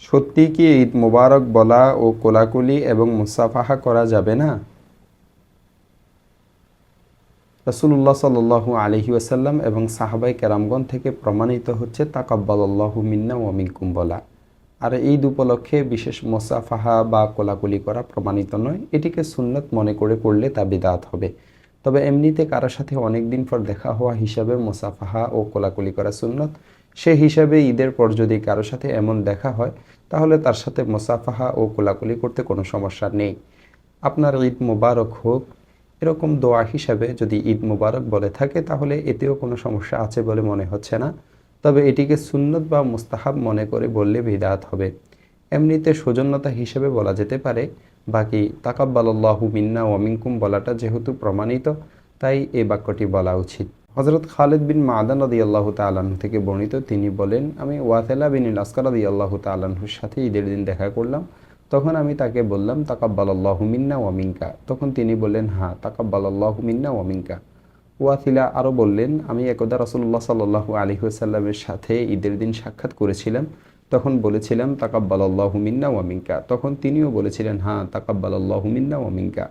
সত্যি কি ঈদ মোবারক বলা ও কোলাকুলি এবং মুসাফাহা করা যাবে না? রাসূলুল্লাহ সাল্লাল্লাহু আলাইহি ওয়াসাল্লাম এবং সাহাবায়ে কেরামগণ থেকে প্রমাণিত হচ্ছে তাকাব্বালাল্লাহু মিন্না ওয়া মিনকুম বলা। আর ঈদ উপলক্ষে বিশেষ মুসাফাহা বা কোলাকুলি করা প্রমাণিত নয়। এটিকে সুন্নত মনে করে করলে তা বিদআত হবে। তবে এমনিতে কারোর সাথে অনেক দিন পর দেখা হওয়া হিসাবে মুসাফাহা ও কোলাকুলি করা সুন্নত। সে হিসাবে ঈদের পর যদি কারোর সাথে এমন দেখা হয়, তাহলে তার সাথে মুসাফাহা ও কোলাকুলি করতে কোনো সমস্যা নেই। আপনার ঈদ মোবারক হোক, এরকম দোয়া হিসাবে যদি ঈদ মোবারক বলে থাকে, তাহলে এতেও কোনো সমস্যা আছে বলে মনে হচ্ছে না। তবে এটিকে সুন্নত বা মুস্তাহাব মনে করে বললে বিদআত হবে। এমনিতে সৌজন্যতা হিসেবে বলা যেতে পারে। বাকি তাকাব্বালাল্লাহু মিন্না ওয়া মিনকুম বলাটা যেহেতু প্রমাণিত, তাই এই বাক্যটি বলা উচিত। হযরত খালিদ বিন মাদান রাদিয়াল্লাহু তাআলা আনহু থেকে বর্ণিত, তিনি বলেন, আমি ওয়াসিলা বিন আসকার রাদিয়াল্লাহু তাআলা আনহুর সাথে ঈদের দিন দেখা করলাম। তখন আমি তাকে বললাম, তাকাব্বালাল্লাহু মিন্না ওয়া মিনকা। তখন তিনি বললেন, হ্যাঁ, তাকাব্বালাল্লাহু মিন্না ওয়া মিনকা। ওয়াসিলা আরও বললেন, আমি একদা রাসূলুল্লাহ সাল্লাল্লাহু আলাইহি ওয়াসাল্লামের সাথে ঈদের দিন সাক্ষাৎ করেছিলাম। তখন বলেছিলাম, তাকাব্বালাল্লাহু মিন্না ওয়া মিনকা। তখন তিনিও বলেছিলেন, হ্যাঁ, তাকাব্বালাল্লাহু মিন্না ওয়া মিনকা।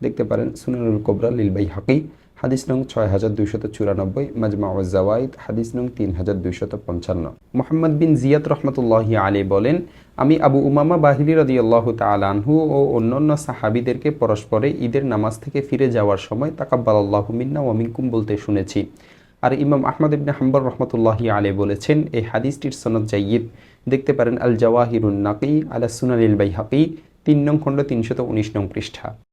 দেখতে পারেন সুনানুল কুবরা লিল বাইহাকি, হাদিস নং 6294, মাজমাউজ জাওয়াইদ, হাদিস নং 3255। মুহাম্মদ বিন জিয়াদ রহমতুল্লাহি আলাইহি বলেন, আমি আবু উমামা বাহিলি রাদিয়াল্লাহু তাআলা আনহু ও অন্যান্য সাহাবীদেরকে পরস্পরে ঈদের নামাজ থেকে ফিরে যাওয়ার সময় তাকাব্বালাল্লাহু মিন্না ওয়া মিনকুম বলতে শুনেছি। আর ইমাম আহমদ ইবনে হাম্বল রহমতুল্লাহি আলাইহি বলেছেন, এই হাদিসটির সনদ জাইয়্যিদ। দেখতে পারেন আল জাওয়াহিরুন নাকি আলা সুনানিল বাইহাকি, 3 নং খণ্ড 319 নং পৃষ্ঠা।